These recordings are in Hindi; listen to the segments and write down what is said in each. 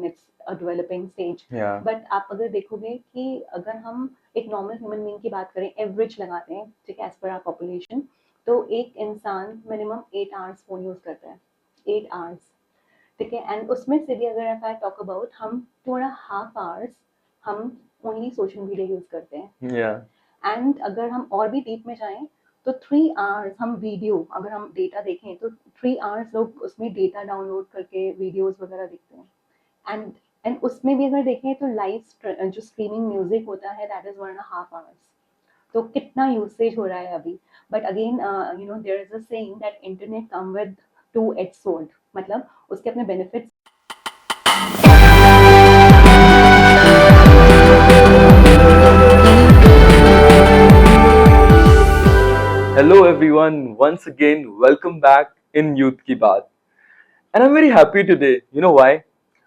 It's a developing stage. Yeah. But आप अगर देखोगे कि अगर हम एक नॉर्मल ह्यूमन बीइंग की बात करें, एवरेज लगाते हैं, ठीक है, एज पर आवर पॉपुलेशन, तो एक इंसान मिनिमम 8 आवर्स फोन यूज करता है, 8 आवर्स, ठीक है। एंड उसमें से भी अगर आई टॉक अबाउट, हम 2.5 आवर्स हम ओनली सोशल मीडिया यूज करते हैं। Yeah. एंड अगर हम और भी डीप में जाएं तो 3 आवर्स हम वीडियो, अगर हम डेटा देखें तो 3 आवर्स लोग उसमें डेटा डाउनलोड करके वीडियोस वगैरह देखते हैं। एंड एंड उसमें भी अगर देखें तो लाइव जो स्ट्रीमिंग म्यूजिक होता है, दैट इज 1.5 आवर्स। तो कितना यूसेज हो रहा है अभी। But again there is a saying that internet come with two edge sword, मतलब उसके अपने benefits. Hello everyone, once again welcome back in Youth की बात। And I'm very happy today. You know why?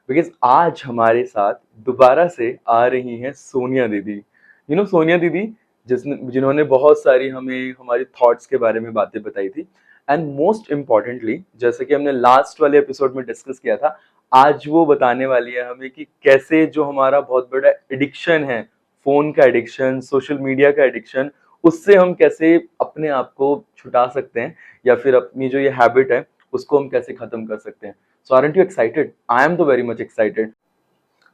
Because आज हमारे साथ दोबारा से आ रही हैं सोनिया दीदी। सोनिया दीदी जिन्होंने बहुत सारी हमें हमारी थॉट्स के बारे में बातें बताई थी। एंड मोस्ट इम्पॉर्टेंटली, जैसे कि हमने लास्ट वाले एपिसोड में डिस्कस किया था, आज वो बताने वाली है हमें कि कैसे जो हमारा बहुत बड़ा एडिक्शन है, फोन का एडिक्शन, सोशल मीडिया का एडिक्शन, उससे हम कैसे अपने आप को छुटा सकते हैं, या फिर अपनी जो ये हैबिट है उसको हम कैसे खत्म कर सकते हैं। So aren't you excited? I am तो वेरी मच एक्साइटेड।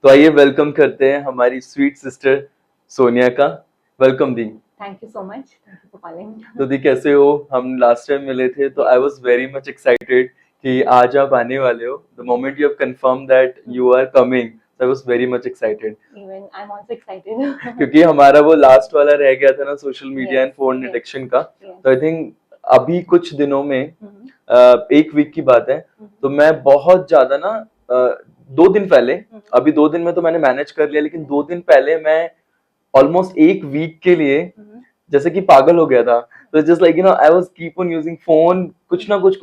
तो आइए वेलकम करते हैं हमारी स्वीट सिस्टर सोनिया का। Welcome the. Thank you so much, thank you for calling. तो दी कैसे हो? हम लास्ट टाइम मिले थे तो I was very much excited कि आज आप आने वाले हो। The moment you have confirm that you are coming, I was very much excited. Even I am also excited. क्योंकि हमारा वो लास्ट वाला रह गया था ना, social media and Yes, phone yes, addiction का। yes. तो आई थिंक अभी कुछ दिनों में, हम्म, एक वीक की बात है, तो मैं बहुत ज्यादा ना, 2 दिन पहले, अभी 2 दिन में तो मैंने मैनेज कर लिया, लेकिन 2 दिन पहले मैं ऑलमोस्ट एक वीक के लिए जैसे कि पागल हो गया था। तो just like I was keep on using phone, कुछ ना कुछ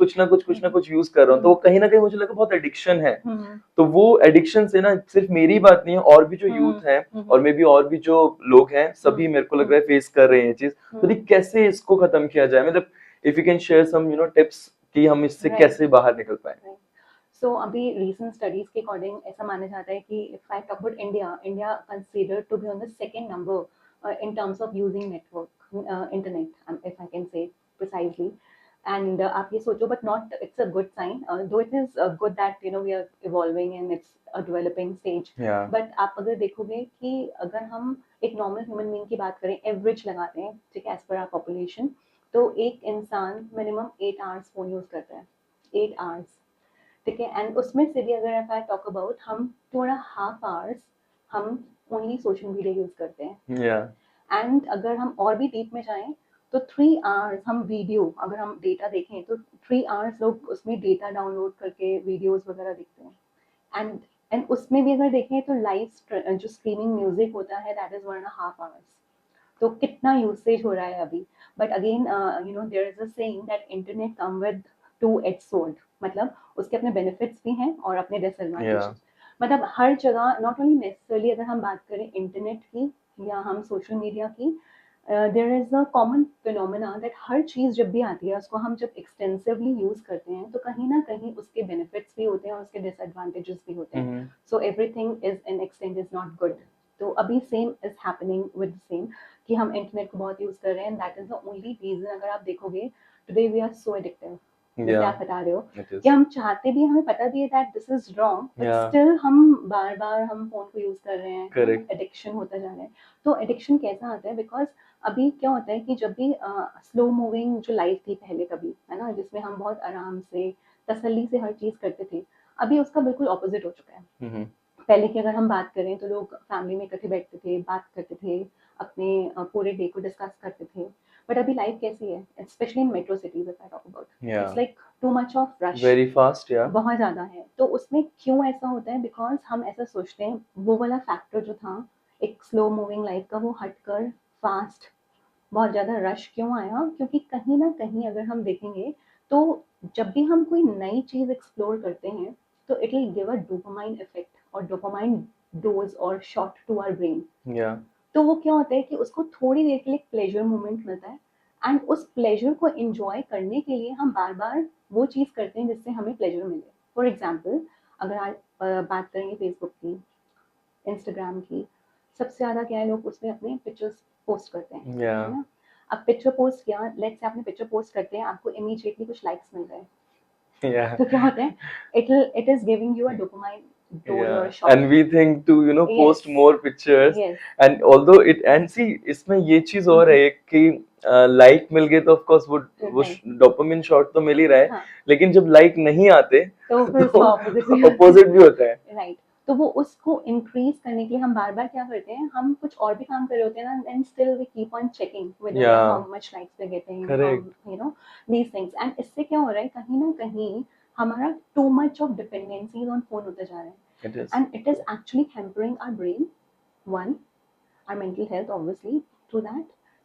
यूज कर रहा हूँ। तो वो कहीं ना कहीं मुझे लगा बहुत एडिक्शन है। तो वो एडिक्शन से ना सिर्फ मेरी बात नहीं है, और भी जो यूथ है और मे बी और भी जो लोग हैं, सभी मेरे को लग रहा है फेस कर रहे हैं ये चीज। तो ये कैसे इसको खत्म किया जाए, मतलब if you can share some tips कि हम इससे Right. कैसे बाहर निकल पाए। सो अभी रिसेंट स्टडीज के अकॉर्डिंग ऐसा माना जाता है कि if I talk about India, India considered to be on the second number in terms of using network, internet, if I can say precisely. And आप ये सोचो, but not it's a good sign, though it is good that we are evolving and it's a developing stage. Yeah. But आप अगर देखोगे कि अगर हम एक नॉर्मल ह्यूमन बीइंग की बात करें, एवरेज लगाते हैं, ठीक है, एज पर आवर पॉपुलेशन, तो एक इंसान मिनिमम 8 आवर्स फोन यूज करता है, 8 आवर्स, ठीक है। एंड उसमें से भी अगर आई टॉक अबाउट, हम 2.5 आवर्स हम ओनली सोशल मीडिया यूज करते हैं। Yeah. एंड अगर हम और भी डीप में जाएं तो 3 आवर्स हम वीडियो, अगर हम डेटा देखें तो 3 आवर्स लोग उसमें डेटा डाउनलोड करके वीडियोस वगैरह देखते हैं। एंड एंड उसमें भी अगर देखें तो लाइव जो स्ट्रीमिंग म्यूजिक होता है, दैट इज 1.5 आवर्स। तो कितना यूसेज हो रहा है अभी। But again there is a saying that internet come with two edge sword, मतलब उसके अपने बेनिफिट्स भी हैं और अपने डिसएडवांटेजेस। Yeah. मतलब हर जगह, नॉट ओनली नेसेसरली अगर हम बात करें इंटरनेट की या हम सोशल मीडिया की, there is a common phenomena that हर चीज़ जब भी आती है उसको हम जब एक्सटेंसिवली यूज करते हैं तो कहीं ना कहीं उसके बेनिफिट्स भी होते हैं और उसके डिसएडवांटेजेस भी होते हैं। So everything is in extend is not good. तो अभी same is happening with same, कि हम इंटरनेट को बहुत यूज कर रहे हैं, and that is the only reason. अगर आप देखोगे today we are so addictive, जैसे Yeah. आप बता रहे हो It is. कि हम चाहते भी, हमें पता भी है that this is wrong, but Yeah. Still हम बार बार हम फोन को यूज कर रहे हैं, Correct. एडिक्शन होता जा रहा है। तो एडिक्शन कैसा आता है, बिकॉज अभी क्या होता है कि जब भी स्लो मूविंग जो लाइफ थी पहले कभी, है ना, जिसमें हम बहुत आराम से तसल्ली से हर चीज करते थे, अभी उसका बिल्कुल ऑपोजिट हो चुका है। Mm-hmm. पहले की अगर हम बात करें तो लोग फैमिली में इकट्ठे बैठते थे, बात करते थे, अपने पूरे डे को डिस्कस करते थे। बट अभी लाइफ कैसी है, specially in metro cities, if I talk about, Yeah. It's like too much of rush, Very fast. Yeah. बहुत ज़्यादा है। तो उसमें क्यों ऐसा होता है, बिकॉज हम ऐसा सोचते हैं, वो वाला फैक्टर जो था एक स्लो मूविंग लाइफ का, वो हटकर फास्ट, बहुत ज़्यादा रश क्यों आया, क्योंकि कहीं ना कहीं अगर हम देखेंगे तो जब भी हम कोई नई चीज़ एक्सप्लोर करते हैं तो it will give a dopamine effect और डोपामाइन डोज और shot to our brain. Yeah. तो वो क्या होता है कि उसको थोड़ी देर के लिए प्लेजर मोमेंट मिलता है, एंड उस प्लेजर को एंजॉय करने के लिए हम बार बार वो चीज़ करते हैं जिससे हमें प्लेजर मिले। फॉर एग्जाम्पल, अगर बात करेंगे फेसबुक की, इंस्टाग्राम की, सबसे ज़्यादा क्या है, लोग उसमें अपने पिक्चर्स पोस्ट करते हैं, है yeah ना? अब पिक्चर पोस्ट किया, लेट्स से आपने पिक्चर पोस्ट करते हैं, आपको इमीडिएटली कुछ लाइक्स मिल गए, yeah तो क्या होता है, it is giving you a dopamine dose और yeah shot. and we think to yes, post more pictures yes, and although it and see इसमें ये चीज और है कि लाइक मिल गए तो ऑफ कोर्स वो राइट, डोपामिन शॉट तो मिल ही रहा है, हाँ, लेकिन जब लाइक नहीं आते तो फिर उसका ऑपोजिट भी तो अपोजिट भी होता है। राइट। तो वो उसको इंक्रीज करने के लिए हम बार बार क्या करते हैं, हम कुछ और भी काम कर रहे होते हैं ना, and still we keep on checking whether या how much likes we're getting, how, correct you know, these things, and इससे क्या हो रहा है, कहीं ना कहीं हमारा too much of dependencies on phone होते जा रहे हैं, it is and it is actually hampering our brain, one, our mental health obviously through that.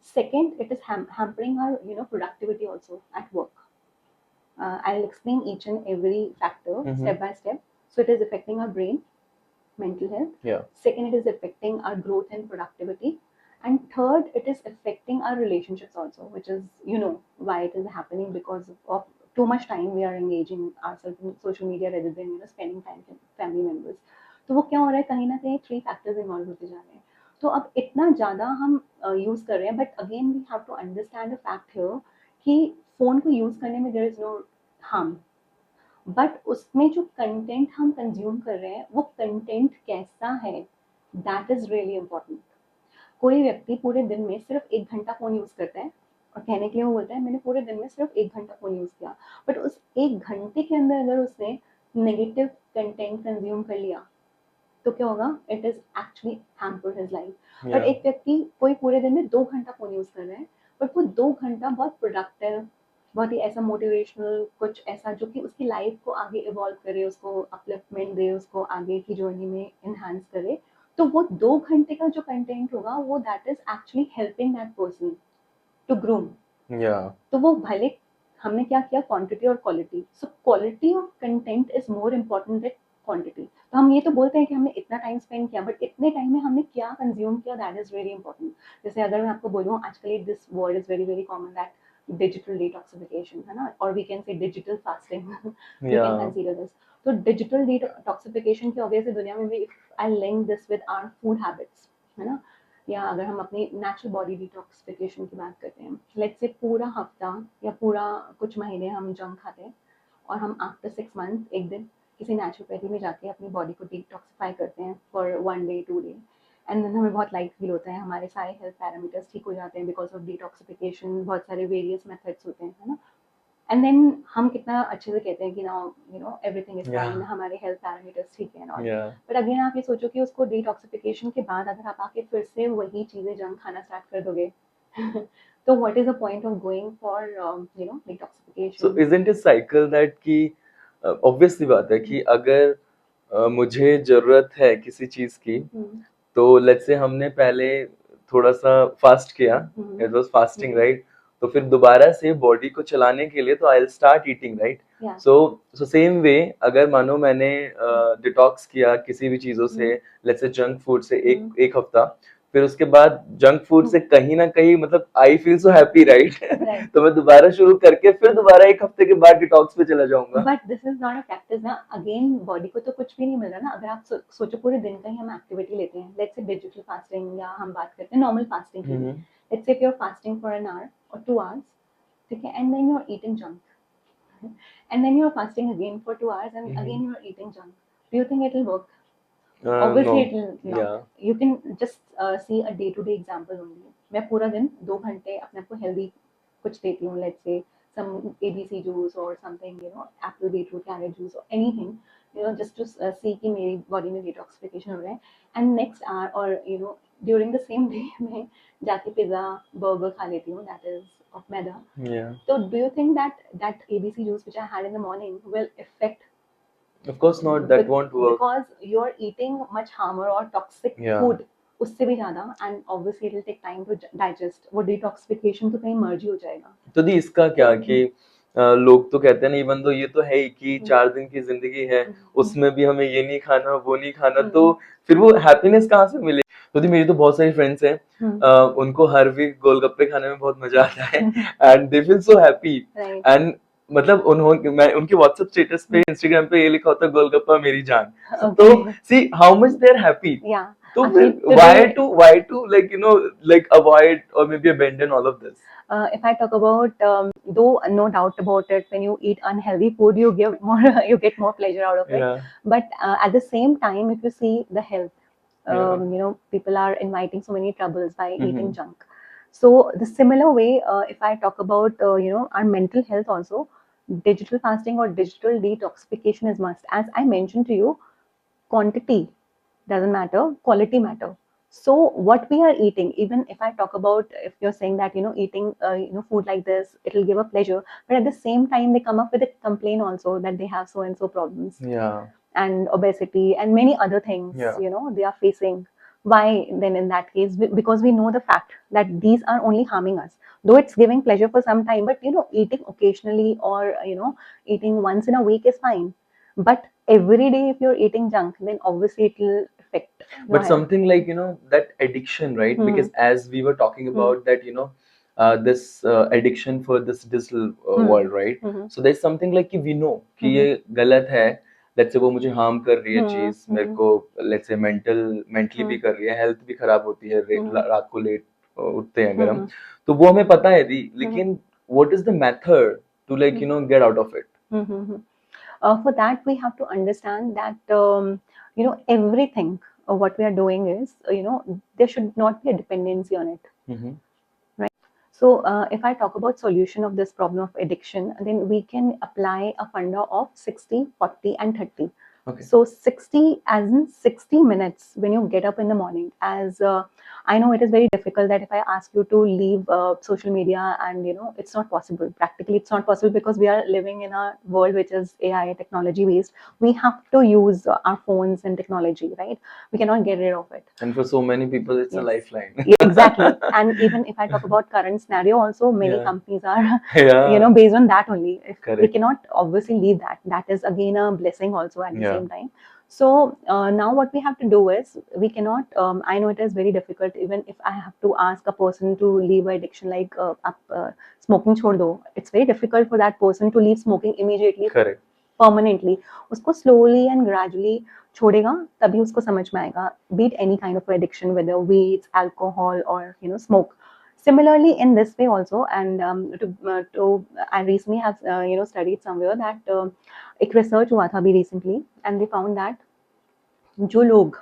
Second, it is hampering our, you know, productivity also at work. I'll explain each and every factor step by step. So it is affecting our brain, mental health. yeah Second, it is affecting our growth and productivity. And third, it is affecting our relationships also, which is, you know, why it is happening, because of too much time we are engaging ourselves in social media rather than, you know, spending time with family members. तो वो क्या हो रहा है, कहीं ना कहीं थ्री फैक्टर्स इन्वॉल्व होते जा रहे हैं। तो अब इतना ज़्यादा हम यूज़ कर रहे हैं, but again we have to understand the fact here कि फ़ोन को यूज़ करने में there is no harm, but उसमें जो कंटेंट हम कंज्यूम कर रहे हैं, वो कंटेंट कैसा है, दैट इज़ रियली इम्पोर्टेंट। कोई व्यक्ति पूरे दिन में सिर्फ 1 घंटा फ़ोन यूज़ करता है और कहने के लिए वो बोलता है मैंने पूरे दिन में सिर्फ 1 घंटा फ़ोन यूज़ किया, बट उस 1 घंटे के अंदर अगर उसने नेगेटिव कंटेंट कंज्यूम कर लिया, तो क्या होगा, it is actually hamper his life. But yeah एक व्यक्ति कोई पूरे दिन में 2 घंटा फ़ोन यूज़ कर रहा है, बट वो 2 घंटा बहुत प्रोडक्टिव, बहुत ही ऐसा मोटिवेशनल, कुछ ऐसा जो कि उसकी लाइफ को आगे इवॉल्व करे, उसको अपलिफ्टमेंट दे, उसको आगे की जर्नी में एनहांस करे, तो वो 2 घंटे का जो कंटेंट होगा, वो that is actually helping that person to groom. yeah तो वो भले हमने क्या किया, क्वांटिटी और quality, so quality of content is more important than quantity. तो हम ये तो बोलते हैं कि हमने इतना टाइम स्पेंड किया, बट इतने टाइम में हमने क्या कंज्यूम किया, दैट इज वेरी इंपॉर्टेंट। जैसे अगर मैं आपको बोलूँ, आजकल this word is very very common, that digital detoxification, है ना, और we can say digital fasting, we can yeah consider this. तो डिजिटल डिटॉक्सिफिकेशन की ऑब्वियसली दुनिया में भी, I link this with our food habits, है ना, या अगर हम अपनी नेचुरल बॉडी डिटॉक्सिफिकेशन की बात करते हैं, लेट्स से पूरा हफ्ता या पूरा कुछ महीने हम जंक खाते हैं, और हम आफ्टर 6 मंथ एक दिन किसी नेचुरोपैथी में जाके अपनी बॉडी को डिटॉक्सिफाई करते हैं for 1 day 2 day, and then हमें बहुत लाइट फील होता है, हमारे सारे हेल्थ पैरामीटर्स ठीक हो जाते हैं बिकॉज ऑफ डिटॉक्सिफिकेशन, बहुत सारे वेरियस मेथड्स होते हैं, है ना, एंड देन हम कितना अच्छे से कहते हैं कि now you know everything is fine, yeah हमारे हेल्थ पैरामीटर्स ठीक है और, yeah बट अगेन आप ये सोचो कि उसको डिटॉक्सिफिकेशन के बाद अगर आप आके फिर से वही चीज़ें जंक खाना स्टार्ट कर दोगे, तो what is the point of going for you know so detoxification. isn't it cycle that कि obviously बात है कि अगर मुझे जरूरत है किसी चीज की, तो लेट्स से हमने पहले थोड़ा सा फास्ट किया, इट वाज फास्टिंग राइट, तो फिर दोबारा से बॉडी को चलाने के लिए तो I will start eating right. So so same way अगर मानो मैंने डिटॉक्स किया किसी भी चीजों से, लेट्स से जंक फूड से एक हफ्ता, फिर उसके बाद जंक फूड से कहीं ना कहीं मतलब I feel so happy right, तो मैं दोबारा शुरू करके फिर दोबारा एक हफ्ते के बाद डिटॉक्स पे चला जाऊंगा। But this is not a practice ना, अगेन बॉडी को तो कुछ भी नहीं मिल रहा ना, अगर आप सोचो पूरे दिन का ही हम एक्टिविटी लेते हैं, लेट्स से डिजिटल फास्टिंग, या हम बात करते हैं नॉर्मल फास्टिंग की, let's say if you are fasting for an hour और 2 आवर्स, ठीक है, and then you are eating junk, and then you're fasting again for 2 hours, and again you're eating junk, do you think it will work? Obviously No. it will not. Yeah. You can just see a day to day example only. मैं पूरा दिन 2 घंटे अपने आप को हेल्दी कुछ देती हूँ, let's say some ABC juice or something, you know, apple beetroot carrot juice or anything, you know, just to see कि मेरी बॉडी में डिटॉक्सिफिकेशन हो रहा है, and next hour or you know during the same day मैं जाके पिज्जा बर्गर खा लेती हूँ, that is of maida. Yeah. So do you think that that ABC juice which I had in the morning will affect? Of course not, that won't work. Because you're eating much harmer or toxic Yeah. food उससे भी ज्यादा, and obviously it will take time to digest, वो detoxification तो कहीं merge ही हो जाएगा। तो दी इसका क्या कि लोग तो कहते हैं ना, इवन तो ये तो है ही कि 4 दिन की जिंदगी है, उसमें भी हमें ये नहीं खाना वो नहीं खाना, तो फिर वो हैप्पीनेस कहाँ से मिले। तो दी मेरी तो बहुत सारी फ्रेंड्स हैं, उनको हर वीक गोलगप्पे खाने में बहुत मजा आता है, and they feel so happy, and मतलब उन्होंने मैं उनके व्हाट्सएप स्टेटस पे इंस्टाग्राम पे ये लिखा होता है गोलगप्पा मेरी जान. तो Okay. See how much they are happy. Yeah. तो Actually, फिर today, why to like you know like avoid or maybe abandon all of this? if I talk about, though no doubt about it, when you eat unhealthy food, you give more, you get more pleasure out of it. Yeah. But at the same time, if you see the health, Yeah. you know, people are inviting so many troubles by eating Mhm. junk. So the similar way, if I talk about, you know, our mental health also, digital fasting or digital detoxification is must. As I mentioned to you, quantity doesn't matter, quality matter. So what we are eating, even if I talk about, if you're saying that, you know, eating, you know, food like this, it'll give a pleasure, but at the same time they come up with a complaint also that they have so and so problems Yeah. and obesity and many other things, Yeah. you know, they are facing. Why then in that case? Because we know the fact that these are only harming us, though it's giving pleasure for some time, but you know, eating occasionally or you know, eating once in a week is fine, but every day if you're eating junk, then obviously it will affect your But health. something like you know that addiction, right? Hmm. Because as we were talking about that, you know, this addiction for this digital world, right? Hmm. So there's something like कि we know कि ये गलत है. Let's say वो मुझे harm कर रही है चीज, मेरे को let's say mentally भी कर रही है, health भी खराब होती है, रात को लेट उठते हैं अगर हम, तो वो हमें पता है दी, लेकिन what is the method to like you know get out of it? For that we have to understand that you know, everything what we are doing is, you know, there should not be a dependency on it. Mhm. So if I talk about solution of this problem of addiction, then we can apply a funda of 60, 40 and 30. Okay. So 60 as in 60 minutes when you get up in the morning. As I know it is very difficult that if I ask you to leave social media, and you know, it's not possible. Practically it's not possible because we are living in a world which is AI technology based. We have to use our phones and technology, right? We cannot get rid of it. And for so many people, it's a Yes. lifeline. Yeah, exactly. And even if I talk about current scenario, also many Yeah. companies are, Yeah. you know, based on that only. If we Correct. cannot obviously leave that. That is again a blessing also at the Yeah. same time. So now what we have to do is, we cannot. I know it is very difficult. Even if I have to ask a person to leave addiction like smoking, छोड़ दो. It's very difficult for that person to leave smoking immediately. Correct. Permanently. उसको slowly and gradually छोड़ेगा, तभी उसको समझ में आएगा. Beat any kind of addiction, whether weeds, alcohol, or you know, smoke. Similarly, in this way also, and I recently have you know, studied somewhere that एक research हुआ था अभी recently, and they found that जो लोग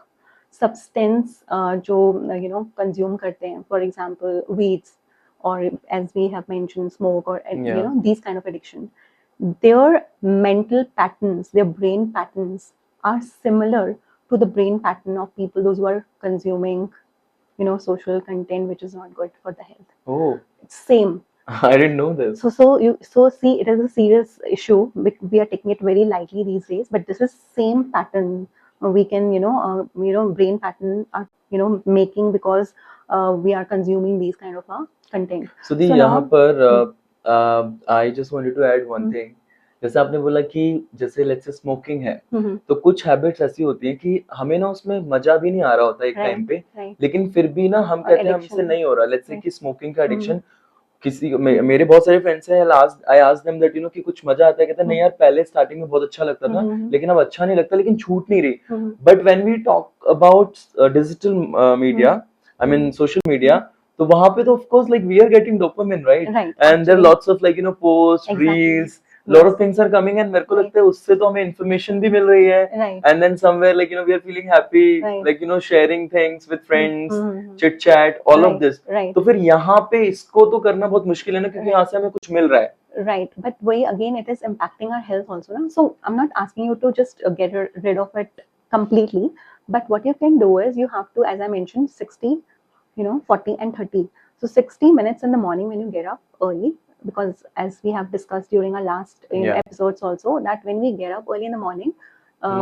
substance जो you know, consume करते हैं, for example weeds, or as we have mentioned smoke, or you Yeah. know, these kind of addiction, their mental patterns, their brain patterns are similar to the brain pattern of people, those who are consuming, you know, social content which is not good for the health. Oh, It's same. I didn't know this. So see, it is a serious issue. We are taking it very lightly these days, but this is same pattern. We can, you know, brain pattern are, you know, making because we are consuming these kind of content. So the So यहाँ now, पर I just wanted to add one thing. जैसे आपने बोला कि जैसे लेट्स से स्मोकिंग है, तो कुछ हैबिट्स ऐसी होती हैं कि हमें ना उसमें मजा भी नहीं आ रहा होता एक Right, टाइम पे, right. लेकिन फिर भी ना हम और कहते हैं हमसे addiction. नहीं हो रहा. Let's say Right. कि स्मोकिंग का एडिक्शन किसी मेरे बहुत सारे फ्रेंड्स हैं, I asked them that you know कि कुछ मजा आता है, कहते हैं नहीं यार पहले स्टार्टिंग में बहुत अच्छा लगता था, लेकिन अब अच्छा नहीं लगता, लेकिन छूट नहीं रही. But when we talk about digital media, I mean social media, तो वहां पे तो of course like we are getting dopamine, right? Right, and there actually. Lots of like you know post, Exactly. Reels, lot of things are coming, and मेरे को Right. लगता है उससे तो हमें information भी मिल रही है, Right. and then somewhere like you know we are feeling happy, Right. like you know sharing things with friends, Mhm. chit chat, all of Right, this. right. तो फिर यहाँ पे इसको तो करना बहुत मुश्किल है ना, क्योंकि Right. यहाँ से हमें कुछ मिल रहा है. Right, but why again it is impacting our health also, no? So I'm not asking you to just get rid of it completely, but what you can do is, you have to, as I mentioned, 60, you know, 40 and 30. So 60 minutes in the morning when you get up early, because as we have discussed during our last Yeah. episodes also, that when we get up early in the morning,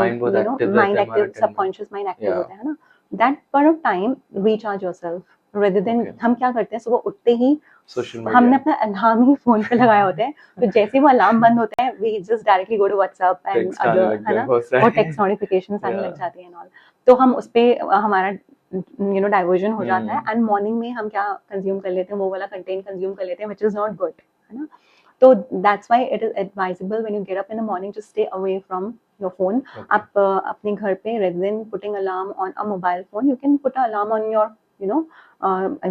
Mind बहुत you know, active रहता mind है हमारा active, दिन में. subconscious mind active Yeah. होता है ना. That part of time, recharge yourself. Rather than Okay. हम क्या करते हैं, सुबह उठते ही Social media. हमने अपना अलार्म ही फोन पे लगाया होता है, तो जैसे ही वो अलार्म बंद होता है, we just directly go to WhatsApp and Text आने other, लग है जाए ना, बहुत सारे. और टेक्स्ट नोटिफिकेशंस आने Yeah. लग जाती हैं and all. तो हम उस पे हमारा यू नो डाइवर्जन हो जाता है, एंड मॉर्निंग में हम क्या कंज्यूम कर लेते हैं, वो वाला कंटेंट कंज्यूम कर लेते हैं, व्हिच इज नॉट गुड, है ना. तो that's why it is advisable when you get up in the morning just stay away from your phone. Okay. आप अपने घर पे rather than putting alarm on a mobile phone, you can put an alarm on your, you know,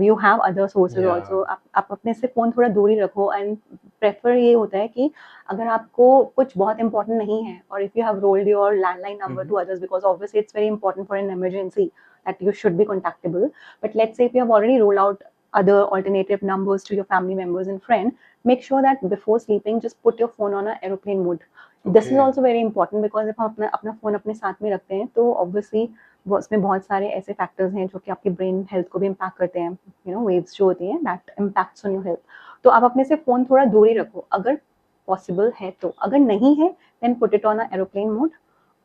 you have other sources Yeah. also. आप अपने से फोन थोड़ा दूर ही रखो. एंड प्रेफर ये होता है कि अगर आपको कुछ बहुत इंपॉर्टेंट नहीं है, और if you have rolled your landline number two others, because obviously it's very important for an emergency that you should be contactable. But let's say if you have already rolled out other alternative numbers to your family members and friend, make sure that before sleeping just put your phone on a aeroplane mode. This is Okay. also very important because if हम अपना फोन अपने साथ में रखते हैं तो obviously उसमें बहुत सारे ऐसे फैक्टर्स हैं जो कि आपके ब्रेन हेल्थ को भी इम्पैक्ट करते हैं. यू नो, वेव्स जो होती हैं that impacts on your health. तो आप अपने से फोन थोड़ा दूर ही रखो अगर पॉसिबल है तो. अगर नहीं है then put it on a aeroplane mode.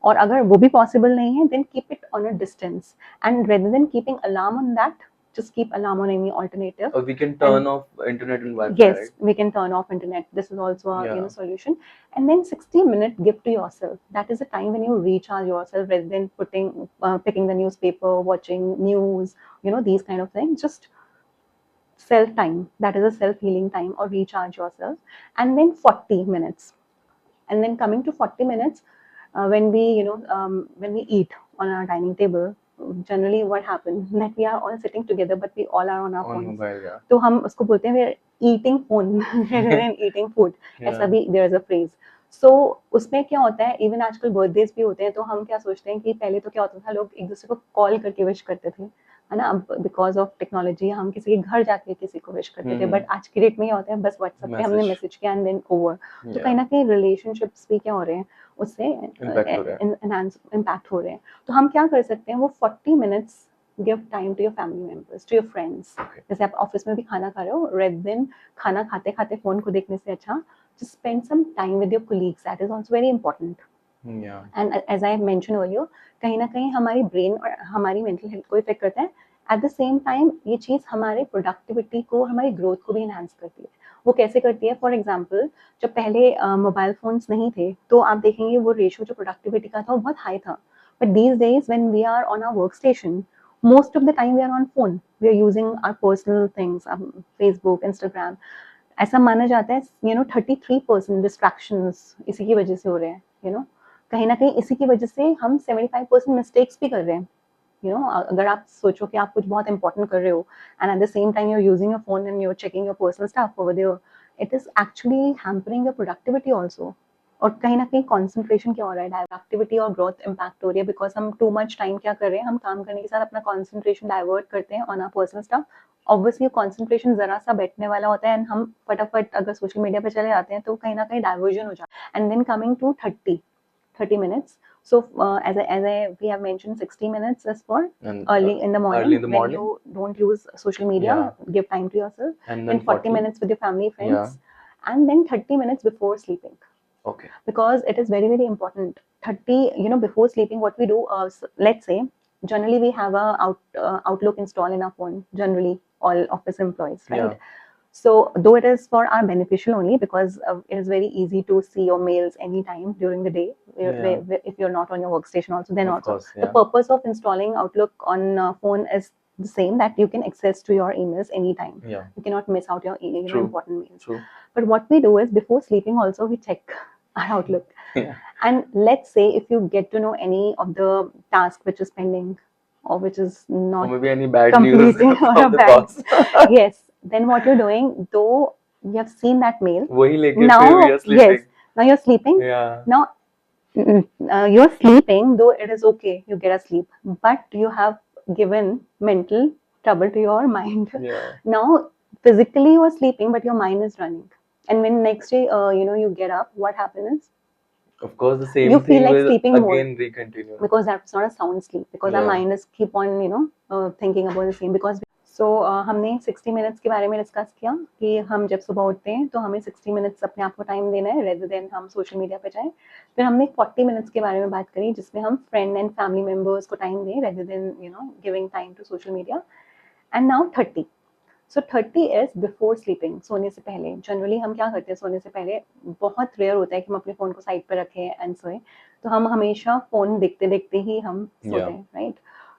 और अगर वो भी पॉसिबल नहीं है then keep it on a distance. And rather than keeping alarm on that, just keep alarm on any alternative. Or we can turn off internet and Wi-Fi, Yes, right? we can turn off internet. This is also a Yeah. solution. And then 60-minute gift to yourself. That is a time when you recharge yourself rather than picking the newspaper, watching news, these kind of things. Just self time. That is a self healing time, or recharge yourself. And then 40 minutes. And then coming to 40 minutes, when we eat on our dining table, generally what happens that we are all sitting together but we all are on our On phones. mobile, yeah. तो हम उसको बोलते हैं we are eating phone rather than eating food. ऐसा भी there is a phrase. So उसमें क्या होता है, इवन आजकल बर्थडेज भी होते हैं तो हम क्या सोचते हैं कि पहले तो क्या होता था, लोग एक दूसरे को कॉल करके विश करते थे, है ना. अब बिकॉज ऑफ टेक्नोलॉजी हम किसी के घर जाके किसी को विश करते थे. बट आज की डेट में क्या होता है, बस व्हाट्सएप पे हमने मैसेज किया एंड देन ओवर. तो कहीं ना कहीं रिलेशनशिप्स भी क्या हो रहे हैं, उससे इम्पैक्ट हो रहे हैं. तो हम क्या कर सकते हैं, वो 40 minutes give time to your family members, to your friends. जैसे आप ऑफिस में भी खाना खा रहे हो, रेदर देन खाना खाते खाते फोन को देखने से अच्छा just spend some time with your colleagues. That is also very important. Yeah. And as I mentioned earlier, कहीं ना कहीं हमारी ब्रेन और हमारी मेंटल हेल्थ को इफेक्ट करता है. एट द सेम टाइम ये चीज़ हमारे प्रोडक्टिविटी को, हमारी ग्रोथ को भी इन्हांस करती है. वो कैसे करती है, फॉर एग्जाम्पल जब पहले मोबाइल फोन्स नहीं थे तो आप देखेंगे वो रेशो जो प्रोडक्टिविटी का था वो बहुत हाई था. But these days when we are on our work station, most of the time we are on phone, we are using our personal things, Facebook, Instagram. ऐसा माना जाता है 33% डिस्ट्रैक्शंस इसी की वजह से हो रहे हैं. कहीं ना कहीं इसी की वजह से हम 75% मिस्टेक्स भी कर रहे हैं. अगर आप सोचो कि आप कुछ बहुत इंपॉर्टेंट कर रहे हो and at the same time you are using your phone and you are checking your personal stuff over there, it is actually hampering your productivity also. और कहीं ना कहीं कॉन्सेंट्रेशन क्या हो रहा है, डायरेक्टिविटी और ग्रोथ इम्पैक्ट हो रही है. बिकॉज हम टू मच टाइम क्या कर रहे हैं, हम काम करने के साथ अपना कॉन्सेंट्रेशन डाइवर्ट करते हैं on our personal stuff. Obviously concentration जरा सा बैठने वाला होता है एंड हम फटाफट अगर सोशल मीडिया पे चले जाते हैं तो कहीं ना कहीं डाइवर्जन हो जाता है. And then coming to 30 minutes. So as I we have mentioned 60 minutes is for early in the morning, when you don't use social media, give time to yourself. And then 40 minutes with your family, friends. And then 30 minutes before sleeping. Okay. Because it is very, very important. 30, before sleeping, what we do, let's say, generally we have a Outlook installed in our phone, generally all office employees, right? Yeah. So though it is for our beneficial only, because it is very easy to see your mails anytime during the day, if you're not on your workstation also, then Of course, the purpose of installing Outlook on phone is the same, that you can access to your emails anytime. Yeah. You cannot miss out your important mails. True. But what we do is before sleeping also we check our Outlook. Yeah. And let's say if you get to know any of the task which is pending or which is not or maybe any bad news completing or from the bad boss. yes, then what you're doing, though you have seen that mail, वही लेके now फिर we are sleeping. yes, now you're sleeping. Yeah. Now you're sleeping, though it is okay, you get a sleep, but you have given mental trouble to your mind. Yeah. Now physically you are sleeping but your mind is running, and when next day you get up, what happens, of course the same you thing feel like will sleeping again more, recontinue, because that's not a sound sleep, because our Yeah. mind is keep on thinking about the same. Because so हमने 60 मिनट्स के बारे में डिस्कस किया कि हम जब सुबह उठते हैं तो हमें 60 मिनट्स अपने आप को टाइम देना है रेदर देन हम सोशल मीडिया पे जाएं. फिर हमने 40 मिनट्स के बारे में बात करी जिसमें हम फ्रेंड एंड फैमिली मेंबर्स को टाइम दें rather than giving time to social media. And now 30. So 30 is before sleeping, सोने से पहले. जनरली हम क्या करते हैं, सोने से पहले बहुत रेयर होता है कि हम अपने फ़ोन को साइड पर रखें एंड सोएं. तो हम हमेशा फ़ोन देखते देखते ही हम सोते हैं, राइट.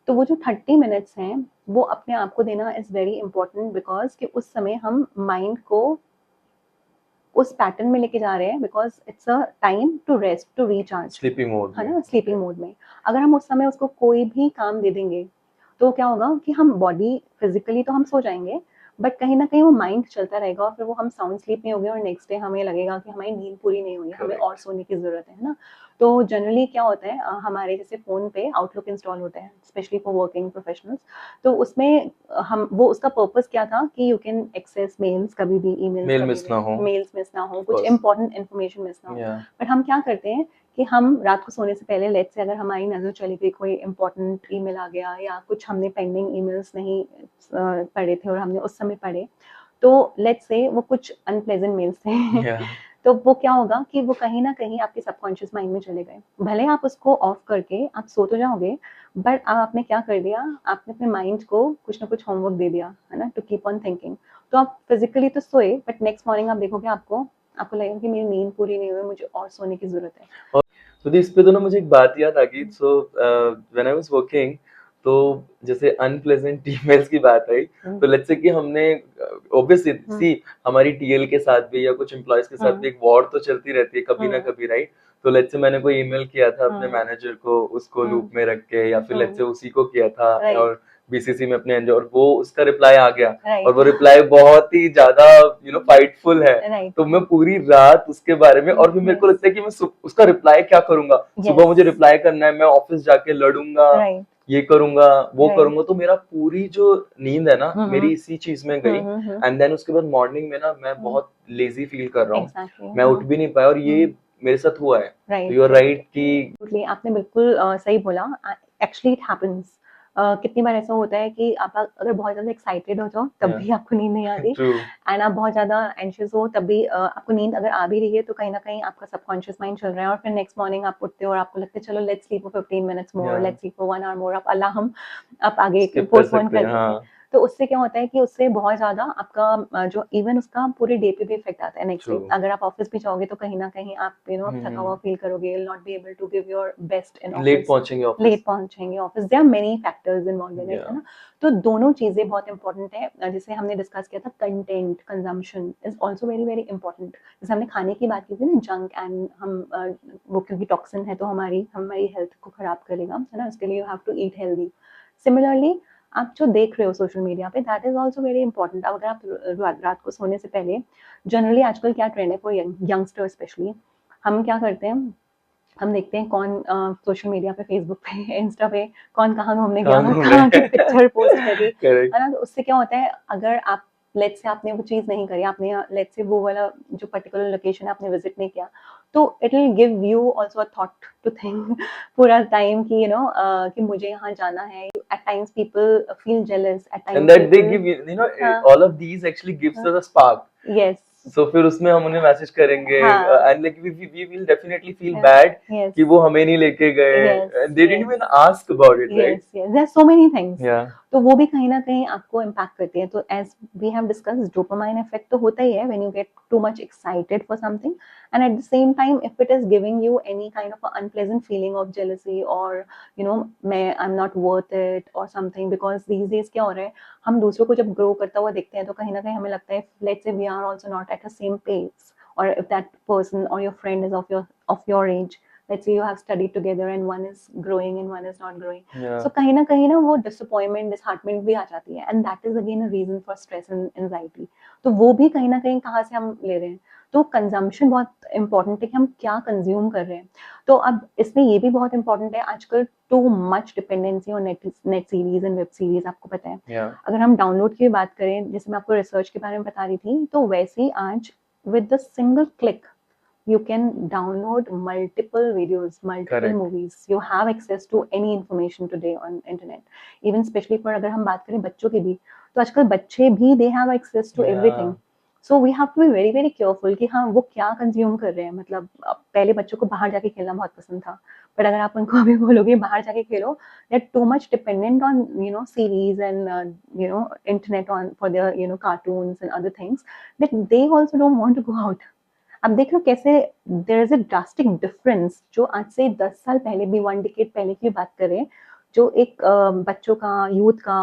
तो वो जो 30 मिनट्स हैं वो अपने आप को देना इज़ वेरी इंपॉर्टेंट, बिकॉज कि उस समय हम माइंड को उस पैटर्न में लेके जा रहे हैं, because it's a time to rest, to recharge, sleeping mode है में। ना, स्लीपिंग मोड में। अगर हम उस समय उसको कोई भी काम दे देंगे तो क्या होगा कि हम बॉडी फिजिकली तो हम सो जाएंगे, बट कहीं ना कहीं वो माइंड चलता रहेगा और फिर वो हम साउंड स्लीप नहीं होंगे और नेक्स्ट डे हमें लगेगा कि हमारी नींद पूरी नहीं हुई, हमें Correct. और सोने की जरूरत है ना। तो जनरली क्या होता है, हमारे जैसे फोन पे आउटलुक इंस्टॉल होता है स्पेशली फॉर वर्किंग प्रोफेशनल्स, तो उसमें हम वो उसका पर्पस क्या था कि यू कैन एक्सेस मेल्स कभी भी, ईमेल्स मेल कभी मिस ना हो। भी, मेल्स मिस ना हो, कुछ course. इंपॉर्टेंट इन्फॉर्मेशन मिस ना हो। Yeah. बट हम क्या करते हैं कि हम रात को सोने से पहले, लेट्स से अगर हमारी नज़र चली गई, कोई इंपॉर्टेंट ईमेल आ गया या कुछ हमने पेंडिंग ईमेल्स नहीं पढ़े थे और हमने उस समय पढ़े, तो लेट्स से वो कुछ अनप्लेजेंट मेल्स थे Yeah. तो वो क्या होगा कि वो कहीं ना कहीं आपके सबकॉन्शियस माइंड में चले गए। भले आप उसको ऑफ करके आप सो तो जाओगे, बट आपने क्या कर दिया, आपने अपने माइंड को कुछ ना कुछ होमवर्क दे दिया, है ना, टू कीप ऑन थिंकिंग। तो आप फिजिकली तो सोए, बट नेक्स्ट मॉर्निंग आप देखोगे आपको आपको लगेगा कि मेरी नींद पूरी नहीं हुई, मुझे और सोने की जरूरत है। तो इस पे तो ना मुझे एक बात याद आ गई। So when I was working, तो जैसे अनप्लेजेंट ईमेल्स की बात आई, तो लेट्स से कि हमने ऑब्वियसली सी हमारी टीएल के साथ भी या कुछ एम्प्लॉयज के साथ भी एक वॉर तो चलती रहती है कभी ना कभी, राइट। तो लेट्स से मैंने कोई ईमेल किया था अपने मैनेजर को, उसको लूप में रख के, या फिर लेट्स से उसी को किया था Right. और बीसीसी में अपने एंजॉय, और वो उसका रिप्लाई आ गया Right. और वो रिप्लाई बहुत ही ज्यादा फाइटफुल है। Right. तो मैं पूरी रात उसके बारे में, और फिर मेरे को लगता है कि मैं उसका रिप्लाई क्या करूंगा, सुबह मुझे रिप्लाई करना है, मैं ऑफिस जाके लड़ूंगा, Right. ये करूंगा वो Right. करूंगा, तो मेरा पूरी जो नींद है ना मेरी इसी चीज में गई। एंड देन उसके बाद मॉर्निंग में ना मैं बहुत लेजी फील कर रहा हूँ, Exactly. मैं उठ भी नहीं पाया, और ये मेरे साथ हुआ है। Right. तो यू आर राइट कि Absolutely, आपने बिल्कुल सही बोला। Actually it happens. कितनी बार ऐसा होता है कि आप अगर बहुत ज्यादा एक्साइटेड हो जाओ तब भी आपको नींद नहीं आती, ट्रू। एंड आप बहुत ज्यादा एंशियस हो तब भी आपको नींद अगर आ भी रही है तो कहीं ना कहीं आपका सबकॉन्शियस माइंड चल रहा है, और फिर नेक्स्ट मॉर्निंग आप उठते हो और आपको लगता है चलो let's sleep for 15 minutes more, Yeah. Let's sleep for 1 hour more, आप अलार्म आप आगे Skip कर पोस्टपोन सकते कर हैं, देते हैं। हाँ। तो उससे क्या होता है कि उससे बहुत ज्यादा आपका जो इवन उसका पूरे डे पे भी इफेक्ट आता है नेक्स्ट डे। True. अगर आप ऑफिस भी जाओगे तो कहीं ना कहीं आप आप थका हुआ फील करोगे, you'll not be able to give your best in late office, पहुंचेंगे ऑफिस। लेट पहुंचेंगे office, there are many factors involve in it, है ना। तो दोनों चीजें बहुत इंपॉर्टेंट है। जैसे हमने डिस्कस किया था, content consumption is also very very important. जैसे हमने खाने की बात की थी ना, जंक एंड हम वो क्योंकि टॉक्सिन है तो हमारी हेल्थ को खराब करेगा, है ना, उसके लिए you have to eat healthy. Similarly आप जो देख रहे हो सोशल मीडिया पे, that is also very important. अगर आप रात को सोने से पहले, जनरली आजकल क्या ट्रेंड है फॉर यंगस्टर स्पेशली, हम क्या करते हैं, हम देखते हैं कौन सोशल मीडिया पे, फेसबुक पे, इंस्टा पे कौन कहाँ घूमने गया, कहाँ की पिक्चर पोस्ट करी, है ना। तो उससे क्या होता है, अगर आप लेट्स से आपने वो चीज़ नहीं करी, आपने लेट्स से वो वाला जो पर्टिकुलर लोकेशन आपने विजिट नहीं किया, तो it will give you also a thought to think पूरा टाइम कि कि मुझे यहाँ जाना है। At times people feel jealous, at times and that they give all of these actually gives us a spark. Yes, So फिर उसमें हम उन्हें मैसेज करेंगे, हाँ। and like we will definitely feel bad yes, कि वो हमें नहीं लेके गए, Yes, and they didn't yes. even ask about it, right? yes, there are so many things. Yeah. तो वो भी कहीं ना कहीं आपको इम्पैक्ट करती है। तो as we have discussed, dopamine effect तो होता ही है when you get too much excited for something, and at the same time if it is giving you any kind of unpleasant feeling of jealousy और मैं I am not worth it और समथिंग, बिकॉज दीज डेज क्या हो रहा है, हम दूसरों को जब ग्रो करता हुआ देखते हैं तो कहीं ना कहीं हमें लगता है let's say we are also not at the same pace, or if that person or your friend is of your age, let's say you have studied together and one is growing and one is not growing, so कहीं ना वो disappointment, disheartenment भी आ जाती है, and that is again a reason for stress and anxiety. तो वो भी कहीं ना कहीं कहाँ से हम ले रहे हैं, तो कंजम्पशन बहुत इंपॉर्टेंट है कि हम क्या कंज्यूम कर रहे हैं। तो अब इसमें ये भी बहुत इंपॉर्टेंट है आजकल, too much dependency on net series and web series, आपको पता है। अगर हम डाउनलोड की बात करें, जैसे मैं आपको रिसर्च के बारे में बता रही थी, तो वैसे ही आज with the single click you can download multiple videos, multiple movies, you have access to any information today on internet, even especially for अगर हम बात करें बच्चों की भी, तो आजकल बच्चे भी they have access to everything, so we have to be very very careful कि हाँ वो क्या कंज्यूम कर रहे हैं। मतलब पहले बच्चों को बाहर जाके खेलना बहुत पसंद था, बट अगर आप उनको अभी बोलोगे बाहर जाके खेलो, they're too much dependent on series and internet on for their cartoons and other things that they also don't want to go out. अब देख लो कैसे there is a drastic difference, जो आज से 10 साल पहले भी, 1 डिकेड पहले की बात करें, जो एक बच्चों का, यूथ का,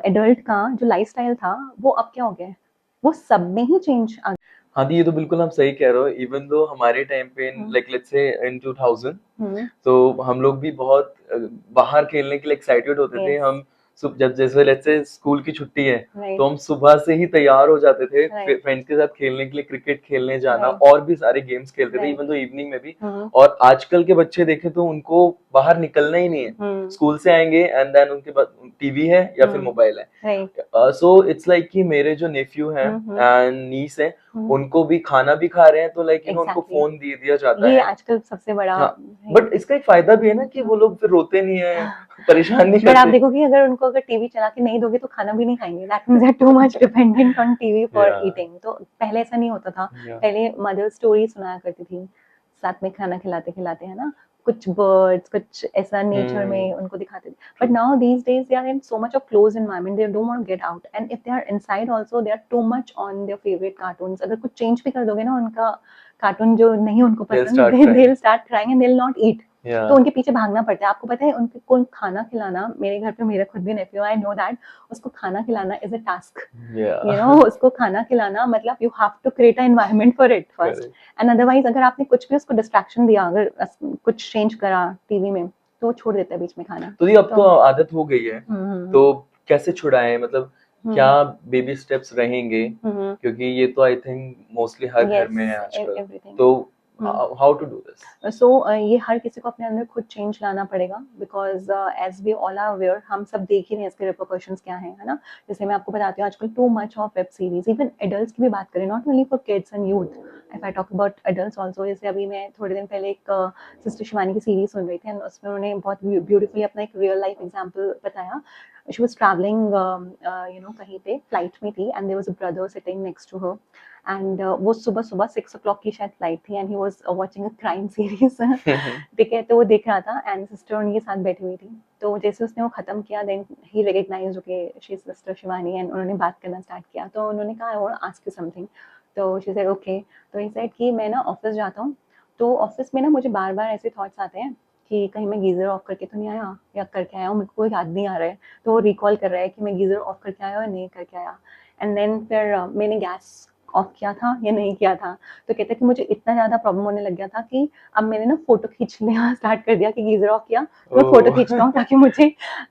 एडल्ट का जो लाइफस्टाइल था, वो अब क्या हो गया है, वो सब में ही चेंज आ गया। हाँ दी, ये तो बिल्कुल आप सही कह रहे हो। इवन दो हमारे टाइम पे हम्म लाइक लेट्स से इन 2000, हम्म तो हम लोग भी बहुत बाहर खेलने के लिए एक्साइटेड होते थे। यस हम जब जैसे लेट्स से स्कूल की छुट्टी है, राइट तो हम सुबह से ही तैयार हो जाते थे राइट फ्रेंड्स के साथ खेलने के लिए, क्रिकेट खेलने जाना, राइट और भी सारे गेम्स खेलते थे, राइट इवन दो इवनिंग में भी। हम्म और आजकल के बच्चे देखें तो उनको बाहर निकलना ही नहीं है। हम्म स्कूल से आएंगे एंड देन उनके पास टीवी है या फिर मोबाइल है। राइट सो इट्स लाइक कि मेरे जो नेफ्यू हैं हम्म एंड नीस हैं, उनको भी खाना भी खा रहे हैं, तो लाइक उनको एग्जैक्टली फोन दे दिया जाता ये है। आजकल सबसे बड़ा हाँ, है। बट इसका एक फायदा भी है ना कि वो लोग फिर रोते नहीं है, परेशान नहीं बट आप करते। देखोगे अगर उनको अगर टीवी चला के नहीं दोगे तो खाना भी नहीं खाएंगे, that means they are too much dependent on TV for या ईटिंग। तो पहले ऐसा नहीं होता था, या पहले मदर स्टोरी सुनाया करती थी साथ में खाना खिलाते खिलाते, है ना, कुछ बर्ड्स कुछ ऐसा नेचर में उनको दिखाते थे। But now these days they are in so much of close environment, they don't want to get out, and if they are inside also they are too much on their favourite cartoons. अगर कुछ चेंज भी कर दोगे ना उनका कार्टून जो नहीं उनको they'll पसंद, start they crying. Will start crying and they will not eat. या तो उनके पीछे भागना पड़ता है। आपको पता है उनके को खाना खिलाना, मेरे घर पे मेरा खुद भी नेफ्यू, आई नो दैट उसको खाना खिलाना इज अ टास्क, या यू नो। उसको खाना खिलाना मतलब you have to create an environment for it first, correct. And otherwise अगर आपने कुछ भी उसको डिस्ट्रैक्शन दिया, अगर कुछ चेंज करा टीवी में, तो वो छोड़ देता है बीच में खाना। तो ये अब तो तो आदत हो गई है, तो कैसे छुड़ाएं, मतलब क्या बेबी स्टेप्स रहेंगे, क्योंकि ये तो आई थिंक मोस्टली हर घर यस में है आजकल, एवरीथिंग। तो हाउ टू डू दिस? सो ये हर किसी को अपने अंदर खुद चेंज लाना पड़ेगा, because as we all are aware, हम सब देख ही रहे हैं इसके रिपरकशंस क्या हैं, है ना। जैसे मैं आपको बताती हूँ, आजकल too much of web series, even adults की भी बात करें, not only for kids and youth, if I talk about adults also. जैसे अभी मैं थोड़े दिन पहले एक सिस्टर शिवानी की सीरीज सुन रही थी, एंड उसमें उन्होंने बहुत ब्यूटीफुली अपना एक रियल लाइफ एग्जाम्पल बताया। She was travelling you know कहीं पे फ्लाइट में थी, and there was a brother sitting next to her, and वो सुबह सुबह 6 o'clock की शायद फ्लाइट थी, and he was watching a crime series, ठीक है। तो वो देख रहा था, एंड सिस्टर उनके साथ बैठी हुई थी। तो जैसे उसने वो खत्म किया, then he recognised okay she is sister Shivani, and उन्होंने बात करना स्टार्ट किया। तो उन्होंने कहा I want to ask you something. तो शी सेड ओके। तो ही सेड कि मैं ना ऑफिस जाता हूँ, तो ऑफिस में ना मुझे बार बार ऐसे थॉट्स आते हैं कि कहीं मैं गीजर ऑफ करके तो नहीं आया, या करके आया हूँ, मेरे को याद नहीं आ रहा है। तो वो रिकॉल कर रहा है कि मैं गीजर ऑफ करके आया या नहीं करके आया, एंड देन फिर मैंने गैस ऑफ किया था या नहीं किया था। तो कहते हैं कि मुझे इतना ज़्यादा प्रॉब्लम होने लग गया था कि अब मैंने ना फ़ोटो खींचना स्टार्ट कर दिया कि गीज़र ऑफ किया तो मैं फ़ोटो खींचता हूँ, ताकि मुझे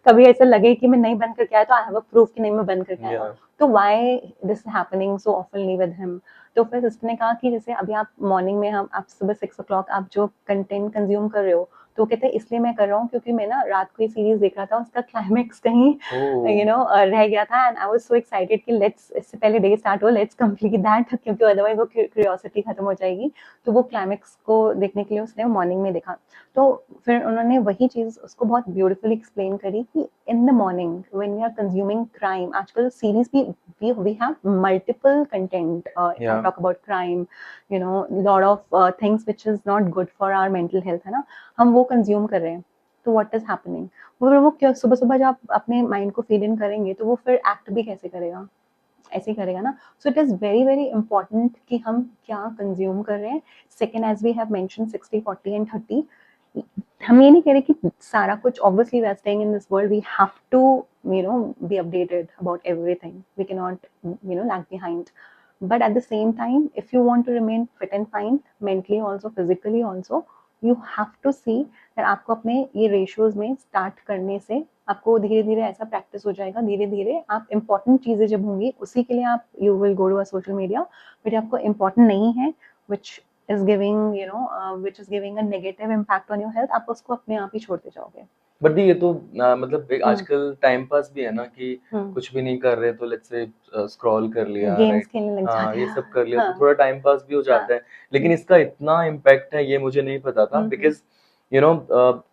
कभी ऐसा लगे कि मैं नहीं बंद करके आया तो आई हैव अ प्रूफ कि नहीं मैं बंद करके आया हूँ। या तो why this happening so ऑफनली with him? तो फिर सिस्टर ने कहा कि जैसे अभी आप मॉर्निंग में, हम आप सुबह 6 o'clock आप जो कंटेंट कंज्यूम कर रहे हो, तो कहते हैं इसलिए मैं कर रहा हूँ क्योंकि मैं ना रात को ये सीरीज देख रहा था, उसका क्लाइमेक्स कहीं यू नो रह गया था, and I was so excited कि लेट्स, इससे पहले डे स्टार्ट हो, लेट्स कंप्लीट दैट, क्योंकि अदरवाइज वो क्यूरियोसिटी खत्म हो जाएगी। तो वो क्लाइमेक्स को देखने के लिए उसने मॉर्निंग में देखा। तो फिर उन्होंने वही चीज उसको बहुत ब्यूटीफुली एक्सप्लेन करी कि in the morning when we are consuming crime, आजकल सीरीज भी we have multiple content, if I या talk about crime, you know, lot of things which is not good for our mental health, है ना, हम वो कंज्यूम कर रहे हैं। तो व्हाट इज हैपनिंग, वो क्या सुबह सुबह जब आप अपने माइंड को फीड इन करेंगे तो वो फिर एक्ट भी कैसे करेगा, ऐसे ही करेगा ना। So it is very very important कि हम क्या कंज्यूम कर रहे हैं। Second, as we have mention 60 40 and 30, हम ये नहीं कह रहे कि सारा कुछ, obviously we are staying in this world, we have to you know be updated about everything, we cannot you know lag behind, but at the same time if you want to remain fit and fine mentally also physically also, you have to see that आपको अपने ये ratios में start करने से आपको धीरे धीरे ऐसा practice हो जाएगा, धीरे धीरे आप important चीजें जब होंगी उसी के लिए आप you will go to a social media, but आपको important नहीं है which is giving you know which is giving a negative impact on your health, आप उसको अपने आप ही छोड़ते जाओगे। बट ये तो मतलब एक आजकल टाइम पास भी है ना, कि कुछ भी नहीं कर रहे तो लेट्स से स्क्रॉल कर लिया, गेम्स राइट? खेलने लग हाँ, जाते ये हैं। सब कर लिया तो हाँ थोड़ा टाइम पास भी हो हाँ जाता है। लेकिन इसका इतना इम्पैक्ट है ये मुझे नहीं पता था, बिकॉज यू नो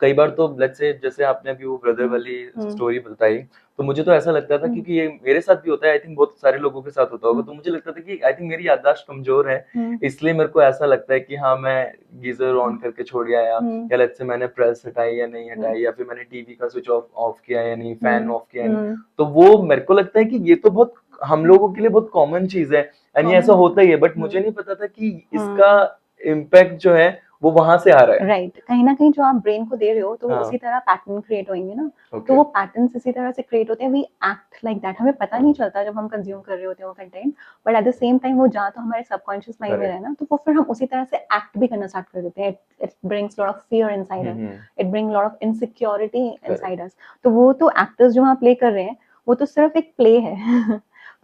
कई बार तो लेट्स से जैसे आपने अभी वो ब्रदर वाली स्टोरी बताई, तो मुझे तो ऐसा लगता था, क्योंकि ये मेरे साथ भी होता है, आई थिंक बहुत सारे लोगों के साथ होता होगा, तो मुझे लगता था कि आई थिंक मेरी याददाश्त कमजोर है, इसलिए मेरे को ऐसा लगता है कि हाँ मैं गीजर ऑन करके छोड़ गया, या लेट्स से मैंने प्रेस हटाई या नहीं हटाई, या फिर मैंने टीवी का स्विच ऑफ ऑफ किया या नहीं, फैन ऑफ किया या नहीं। तो वो मेरे को लगता है कि ये तो बहुत हम लोगों के लिए बहुत कॉमन चीज है, एंड ये ऐसा होता ही है, बट मुझे नहीं पता था कि इसका इम्पैक्ट जो है वो वहां से आ रहा है। राइट, कहीं ना कहीं जो आप ब्रेन को दे रहे हो तो वो हाँ। उसी तरह पैटर्न क्रिएट होंगे ना, तो Okay. वो पैटर्न्स इसी तरह से क्रिएट होते हैं, वी एक्ट लाइक दैट, हमें पता नहीं चलता जब हम कंज्यूम कर रहे होते हैं वो content, but at the same time वो जहाँ तो हमारे सबकॉन्शियस माइंड में Correct. है ना, तो वो फिर हम उसी तरह से एक्ट भी करना स्टार्ट कर देते हैं, it brings lot of fear inside us, hmm, it bring lot of insecurity inside us, तो वो तो एक्टर्स जो वहाँ प्ले कर रहे हैं वो तो सिर्फ एक प्ले है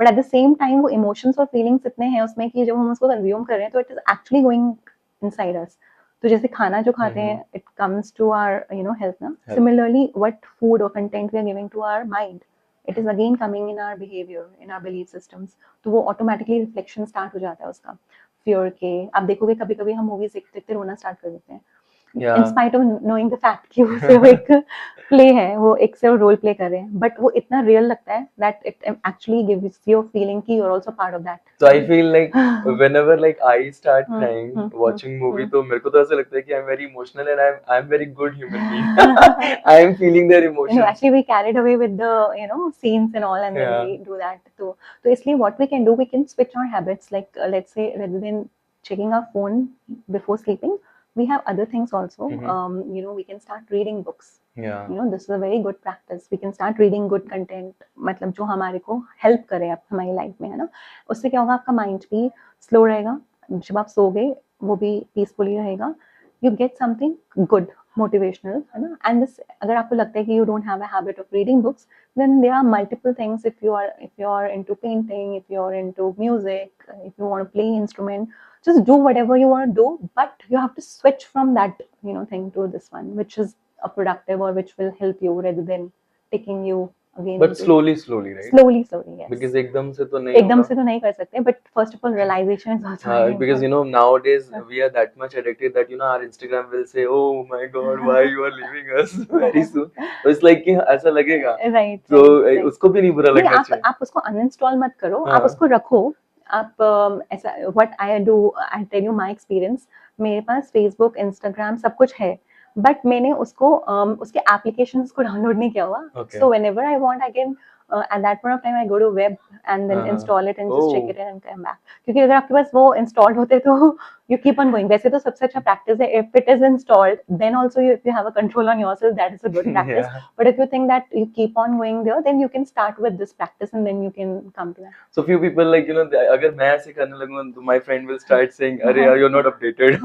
but at the same time वो इमोशंस और फीलिंग्स इतने हैं उसमें कि जब हम उसको कंज्यूम कर रहे हैं तो it is actually going inside us. तो जैसे खाना जो खाते हैं it comes to our health ना, Health. सिमिलरली व्हाट फूड और content we are giving to our mind, it is again coming in our behaviour, in our belief systems, तो वो ऑटोमेटिकली रिफ्लेक्शन स्टार्ट हो जाता है उसका फियर के। आप देखोगे कभी कभी हम मूवीज देखते देखते रोना स्टार्ट कर देते हैं Yeah. In spite of knowing the fact कि वो सिर्फ एक प्ले है, वो एक सिर्फ रोल प्ले कर रहे हैं, बट वो इतना रियल लगता है that it actually gives you feeling कि you are also part of that. So I feel like whenever like I start Hmm, crying hmm, watching movie, hmm. तो मेरे को तो ऐसा लगता है कि I'm very emotional and I'm very good human being. I am feeling their emotions. Actually we carried away with the scenes and all, and then Yeah. we do that. तो इसलिए what we can do, we can switch our habits, like let's say rather than checking our phone before sleeping, we have other things also. We can start reading books. Yeah. This is a very good practice. We can start reading good content, मतलब जो हमारे को help करे अब हमारी लाइफ में, है ना, उससे क्या होगा, आपका माइंड भी स्लो रहेगा, जब आप सोओगे वो भी पीसफुली रहेगा, you get something good, motivational, है ना। and this, अगर आपको लगता है कि you don't have a habit of reading books, then there are multiple things. If you are into painting, if you are into music, if you want to play instrument, just do whatever you want to do, but you have to switch from that thing to this one, which is a productive or which will help you rather than taking you again But into slowly right? slowly, yes, Because एकदम से तो नहीं एकदम होगा. से तो नहीं कर सकते, but first of all realization is also very Because important. nowadays we are that much addicted that our Instagram will say, oh my god, why you are leaving us very soon. So it's like कि ऐसा लगेगा. Right, तो right. उसको भी नहीं बुरा नहीं, लगना चाहिए. आप उसको अनइंस्टॉल मत करो, हाँ. आप उसको रखो। आप ऐसा, what I do, I tell you my experience, मेरे पास फेसबुक, इंस्टाग्राम सब कुछ है, बट मैंने उसको उसके एप्लीकेशंस को डाउनलोड नहीं किया हुआ। Okay. So whenever I want I can at that point of time I go to web and then install it and just check Oh. it and come back, क्योंकि अगर आपके पास वो इंस्टॉल्ड होते तो you keep on going। वैसे तो सबसे अच्छा प्रैक्टिस है, if it is installed then also if you have a control on yourself, that is a good practice. Yeah. But if you think that you keep on going there, then you can start with this practice and then you can come to that. So few people like अगर मैं ऐसे करने लगूँ तो my friend will start saying, अरे यार you're not updated.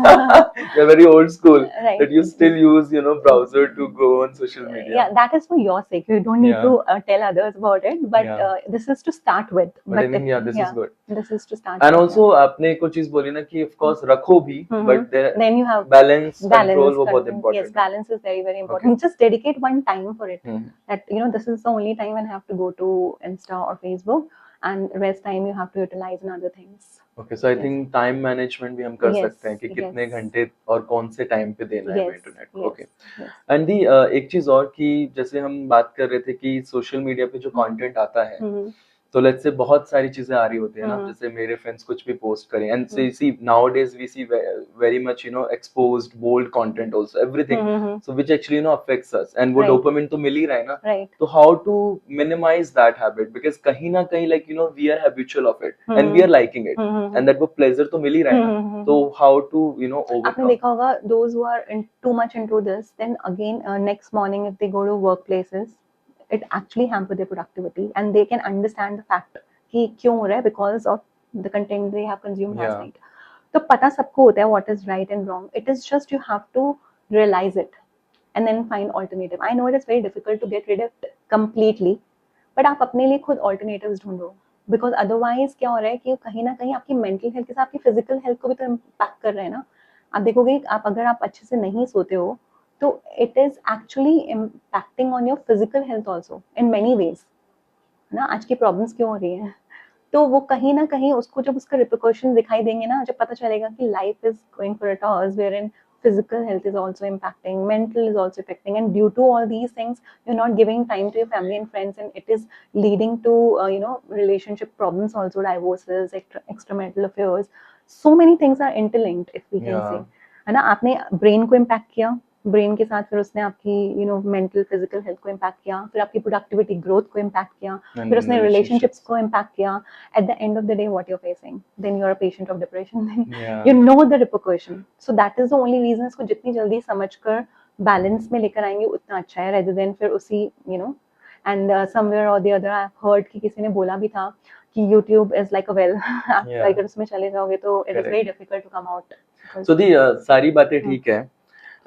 You're very old school. Right. That you still use browser to go on social media. Yeah, that is for your sake. You don't need Yeah. to tell others about it, but Yeah. this is to start with. But I think this is good. This is to start And with, also आपने एक और चीज बोली ना कि of course रखो भी, but then you have balance control वो बहुत important Yes, है. balance is very very important. Just dedicate one time for it. That this is the only time when I have to go to Insta or Facebook, and rest time you have to utilize in other things. Okay, so I think time management भी हम कर Yes, सकते हैं कि कितने yes. घंटे और कौन से टाइम पे देना है Yes, इंटरनेट को. yes, Okay. yes. And the एक चीज और कि जैसे हम बात कर रहे थे कि सोशल मीडिया पे जो कंटेंट आता है, तो लेट्स से बहुत सारी चीजें आ रही होती है ना, जैसे मेरे फ्रेंड्स कुछ भी पोस्ट करें and see nowadays we see very much exposed bold content also everything, so which actually affects us, and वो Right. डोपामिन तो मिल ही रहा है ना. Right. तो how to minimise that habit, because कहीं ना कहीं like we are habitual of it and we are liking it and that वो प्लेजर तो मिल ही रहा है ना. तो हाउ टू आपने ओवरकम. देखा होगा those who are too much into this, then again next morning if they go to workplaces, it actually hamper their productivity and they can understand the fact कि क्यों हो रहा है, because of the content they have consumed last night. तो पता सबको होता है what is right and wrong. It is just you have to realize it and then find alternative. I know it is very difficult to get rid of it completely, but आप अपने लिए खुद alternatives ढूंढो, because otherwise क्या हो रहा है कि कहीं ना कहीं आपकी mental health के साथ आपकी physical health को भी तो impact कर रहे हैं ना. आप देखोगे अगर आप अच्छे से नहीं सोते हो तो it is actually impacting on your physical health also in many ways, है ना. आज की प्रॉब्लम्स क्यों हो रही हैं, तो वो कहीं ना कहीं उसको जब उसका रिpercussions दिखाई देंगे ना, जब पता चलेगा कि life is going for a toss wherein physical health is also impacting, mental is also affecting, and due to all these things you're not giving time to your family and friends, and it is leading to relationship problems also, divorces, extramarital affairs, so many things are interlinked if we can say, है ना. आपने ब्रेन को इम्पैक्ट किया, ब्रेन के साथ फिर उसने आपकी मेंटल फिजिकल हेल्थ को इम्पैक्ट किया, फिर आपकी प्रोडक्टिविटी ग्रोथ को इम्पैक्ट किया, And फिर उसने रिलेशनशिप्स relationships. को इम्पैक्ट किया. At the end of the day what you are facing, then you are a patient of depression. Yeah. You know the repercussion. So that is the only reason. इसको जितनी जल्दी समझकर बैलेंस में लेकर आएंगे उतना अच्छा है, रेदर देन फिर उसी एंड समवेयर और the other I have heard कि किसी ने बोला भी था कि YouTube is like a well. आप Yeah. अगर उसमें चले जाओगे तो it is Correct. very difficult to come out. So दी सारी बातें हम्म। ठीक है,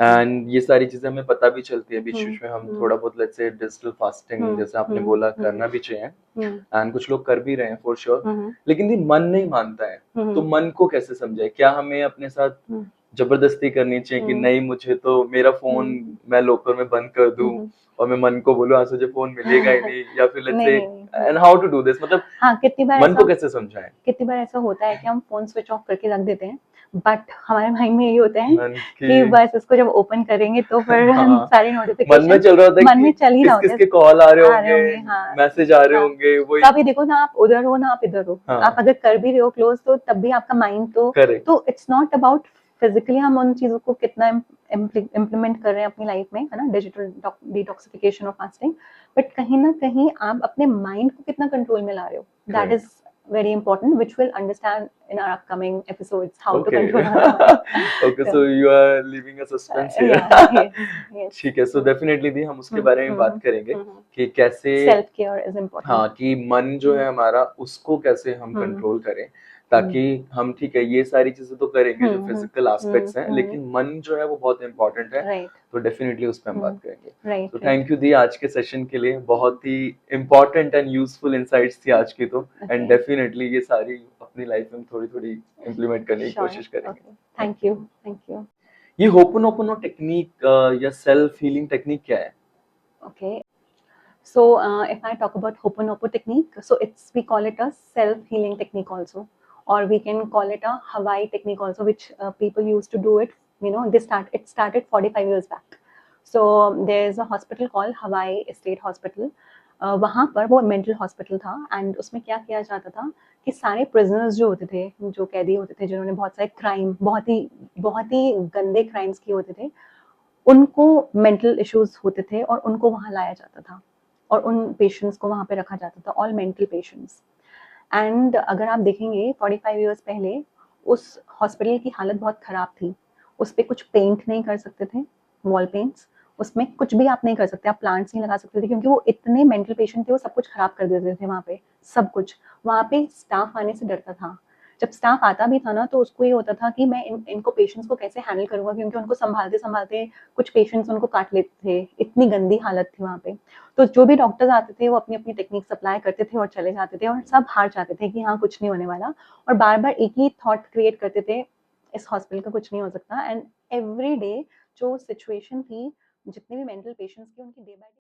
एंड ये सारी चीजें हमें पता भी चलती है, बीच हम्म, बीच में हम हम्म। थोड़ा बहुत लेट्स से डिजिटल फास्टिंग हम्म, जैसे आपने हम्म, बोला हम्म। करना भी चाहिए, हम्म, एंड कुछ लोग कर भी रहे हैं फॉर श्योर, हम्म, लेकिन दी मन नहीं मानता है, हम्म, तो मन को कैसे समझाए? क्या हमें अपने साथ हम्म, जबरदस्ती करनी चाहिए कि हम्म, नहीं मुझे तो मेरा फोन मैं लॉकर में बंद कर दूं हम्म। और मैं मन को बोलूं आज तुझे फोन मिलेगा ही नहीं, या फिर लेट्स नहीं, से नहीं, नहीं। And how to do this, मतलब हाँ, कितनी बार मन को ऐसा कैसे समझाएं? कितनी बार ऐसा होता है कि हम फोन स्विच ऑफ करके रख देते हैं, बट हमारे माइंड में यही होता है मन कि की बस इसको जब ओपन करेंगे तो फिर हाँ, सारी मन में नोटिफिकेशन चल रहा होता है मन में कि चल ही रहा किस होता है, किसके कॉल आ रहे आ रहे होंगे, होंगे, हाँ, मैसेज आ रहे हाँ। होंगे, वही तभी देखो ना, आप उधर हो ना आप इधर हो, हाँ। आप अगर कर भी रहे हो क्लोज तो तब भी आपका माइंड करेक्ट, तो इट्स नॉट अबाउट फिजिकली हम उन चीजों को कितना इम्प्लीमेंट कर रहे हैं अपनी लाइफ में, है ना, डिजिटल डिटॉक्सिफिकेशन और फास्टिंग, बट कहीं ना कहीं आप अपने माइंड को कितना कंट्रोल में ला रहे हो, that Correct. Is very important, which we'll understand in our upcoming episodes how to okay. control our mind. Okay, so you are leaving a suspense here. Yeah, yes. ठीक है, so definitely दी हम उसके बारे में बात करेंगे कि कैसे सेल्फ केयर इज इम्पोर्टेंट. हाँ कि मन जो है हमारा उसको कैसे हम कंट्रोल करें, ताकि हम ठीक है ये सारी चीजें तो करेंगे जो फिजिकल एस्पेक्ट्स हैं, लेकिन मन जो है वो बहुत इंपॉर्टेंट है, राइट, तो डेफिनेटली उस पर हम बात करेंगे. राइट. तो थैंक यू दी आज के सेशन के लिए, बहुत ही इम्पोर्टेंट एंड यूजफुल इंसाइट्स थी आज की, तो एंड डेफिनेटली ये सारी अपनी लाइफ में थोड़ी थोड़ी इम्प्लीमेंट करने की कोशिश करेंगे. Thank you, thank you. ये होपोनोपोनो टेक्निक या सेल्फ हीलिंग टेक्निक क्या है? Okay. So if I talk about Ho'oponopono technique, so we call it a self-healing technique also, or we can call it a Hawaii technique also, which people used to do it. It started 45 years back. So there's a hospital called Hawaii State Hospital. वहाँ पर वो मेंटल हॉस्पिटल था, एंड उसमें क्या किया जाता था कि सारे प्रिजनर्स जो होते थे, जो कैदी होते थे, जिन्होंने बहुत सारे क्राइम, बहुत ही गंदे क्राइम्स किए होते थे, उनको मेंटल इश्यूज होते थे और उनको वहाँ लाया जाता था और उन पेशेंट्स को वहाँ पे रखा जाता था, ऑल मेंटल पेशेंट्स. एंड अगर आप देखेंगे 45 इयर्स पहले उस हॉस्पिटल की हालत बहुत ख़राब थी. उस पर कुछ पेंट नहीं कर सकते थे, वॉल पेंट्स, उसमें कुछ भी आप नहीं कर सकते, आप प्लांट्स नहीं लगा सकते थे, क्योंकि वो इतने मेंटल पेशेंट थे, वो सब कुछ खराब कर देते थे वहाँ पे, सब कुछ. वहाँ पे स्टाफ आने से डरता था. जब स्टाफ आता भी था ना, तो उसको ये होता था कि मैं इनको पेशेंट्स को कैसे हैंडल करूंगा, क्योंकि उनको संभालते संभालते कुछ पेशेंट्स उनको काट लेते थे, इतनी गंदी हालत थी वहाँ पे. तो जो भी डॉक्टर्स आते थे वो अपनी अपनी टेक्निक सप्लाई करते थे और चले जाते थे, और सब हार जाते थे कि हाँ कुछ नहीं होने वाला, और बार बार एक ही थॉट क्रिएट करते थे, इस हॉस्पिटल का कुछ नहीं हो सकता. एंड एवरी डे जो सिचुएशन थी, जितने भी मेंटल पेशेंट्स थे, उनकी डे बाय डे